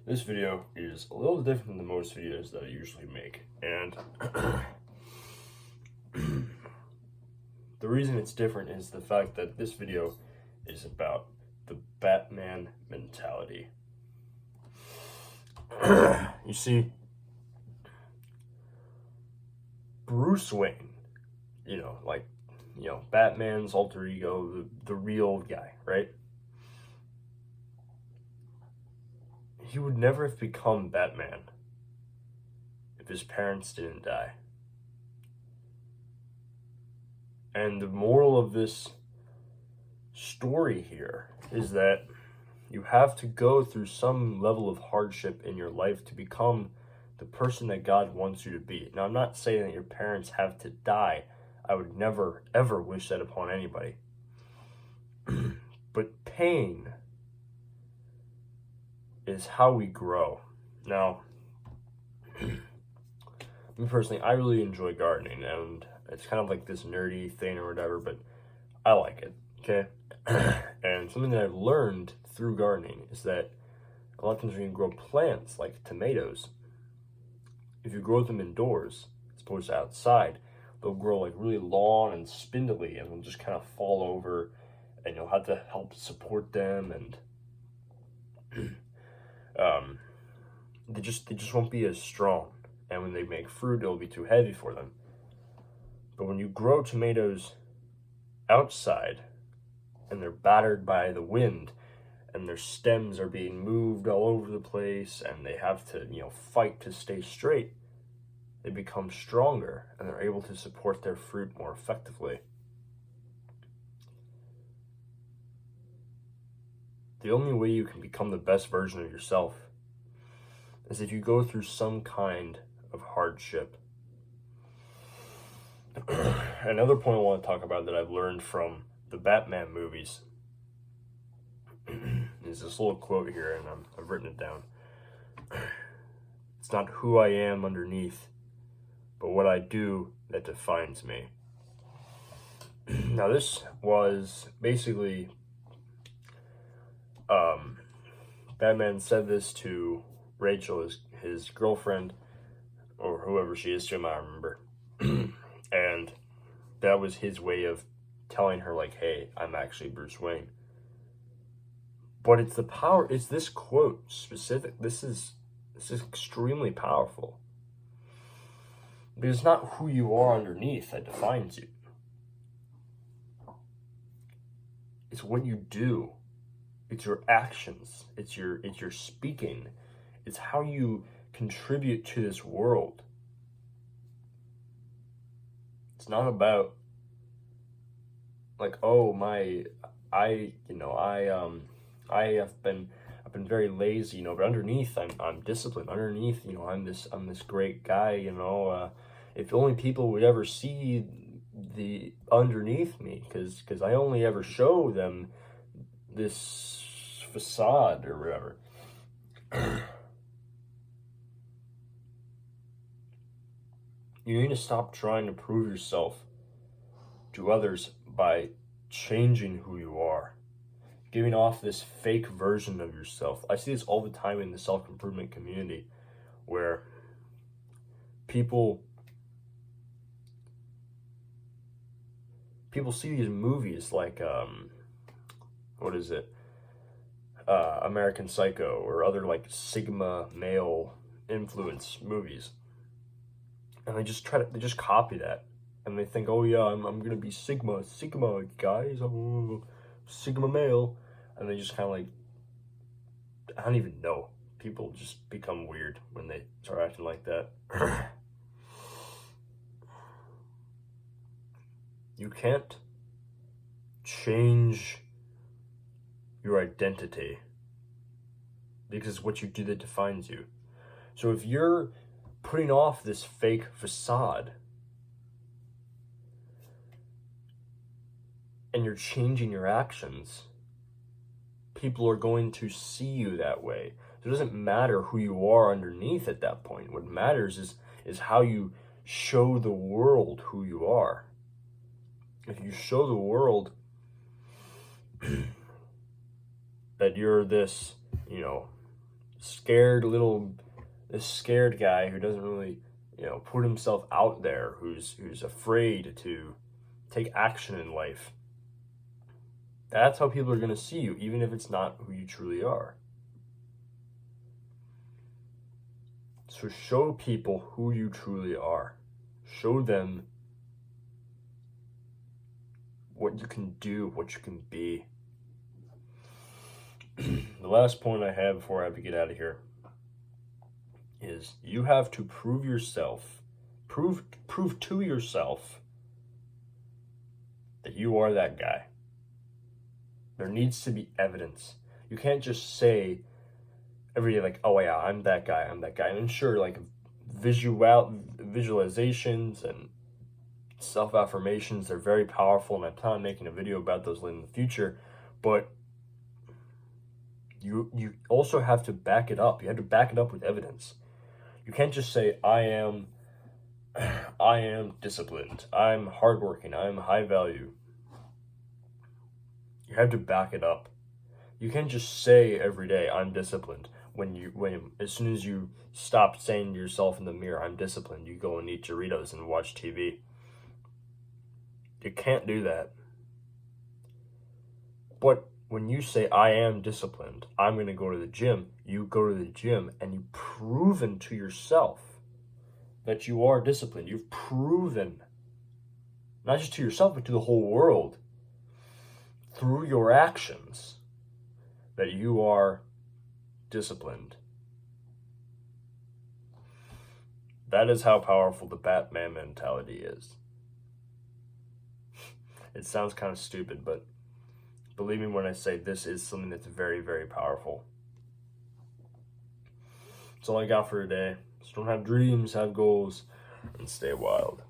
This video is a little different than most videos that I usually make, and the reason it's different is the fact that this video is about the Batman mentality. You see, Bruce Wayne, Batman's alter ego, the real guy, right? He would never have become Batman if his parents didn't die. And the moral of this story here is that you have to go through some level of hardship in your life to become the person that God wants you to be. Now, I'm not saying that your parents have to die. I would never, ever wish that upon anybody. But pain is how we grow. Now, me personally, I really enjoy gardening, and it's kind of like this nerdy thing or whatever, but I like it, okay? And something that I've learned through gardening is that a lot of times when you grow plants like tomatoes, if you grow them indoors as opposed to outside, they'll grow like really long and spindly and they'll just kind of fall over, and you'll have to help support them, and they just won't be as strong. And when they make fruit, it'll be too heavy for them. But when you grow tomatoes outside and they're battered by the wind and their stems are being moved all over the place and they have to, fight to stay straight, they become stronger and they're able to support their fruit more effectively. The only way you can become the best version of yourself is if you go through some kind of hardship. Another point I want to talk about that I've learned from the Batman movies is this little quote here, and I've written it down. It's not who I am underneath, but what I do that defines me. Now, this was basically Batman said this to Rachel, his girlfriend, or whoever she is to him, I don't remember. And that was his way of telling her, like, hey, I'm actually Bruce Wayne. But it's the power, it's this quote specific. This is extremely powerful. Because it's not who you are underneath that defines you. It's what you do. It's your actions. It's your speaking. It's how you contribute to this world. It's not about like, oh, I've been very lazy, but underneath I'm disciplined. Underneath, I'm this great guy, if only people would ever see the underneath me, because I only ever show them this facade or whatever. You need to stop trying to prove yourself to others by changing who you are, giving off this fake version of yourself. I see this all the time in the self-improvement community, where people see these movies like American Psycho or other like Sigma male influence movies, and they just copy that, and they think, oh yeah, I'm gonna be Sigma guys, I'm Sigma male, and they just kind of like, I don't even know. People just become weird when they start acting like that. You can't change your identity because it's what you do that defines you. So if you're putting off this fake facade and you're changing your actions, people are going to see you that way. So it doesn't matter who you are underneath at that point. What matters is how you show the world who you are. If you show the world that you're this, this scared guy who doesn't really, put himself out there, who's afraid to take action in life. That's how people are going to see you, even if it's not who you truly are. So show people who you truly are. Show them what you can do, what you can be. The last point I have before I have to get out of here is you have to prove to yourself that you are that guy. There needs to be evidence. You can't just say every day, like, oh yeah, I'm that guy. And sure, like, visualizations and self-affirmations, they're very powerful, and I plan on making a video about those in the future, but you also have to back it up. You have to back it up with evidence. You can't just say, I am disciplined, I'm hardworking, I'm high value. You have to back it up. You can't just say every day, I'm disciplined, when as soon as you stop saying to yourself in the mirror, I'm disciplined, you go and eat Doritos and watch TV. You can't do that. But when you say, I am disciplined, I'm going to go to the gym, you go to the gym and you've proven to yourself that you are disciplined. You've proven, not just to yourself, but to the whole world, through your actions, that you are disciplined. That is how powerful the Batman mentality is. It sounds kind of stupid, but believe me when I say this is something that's very, very powerful. That's all I got for today. So don't have dreams, have goals, and stay wild.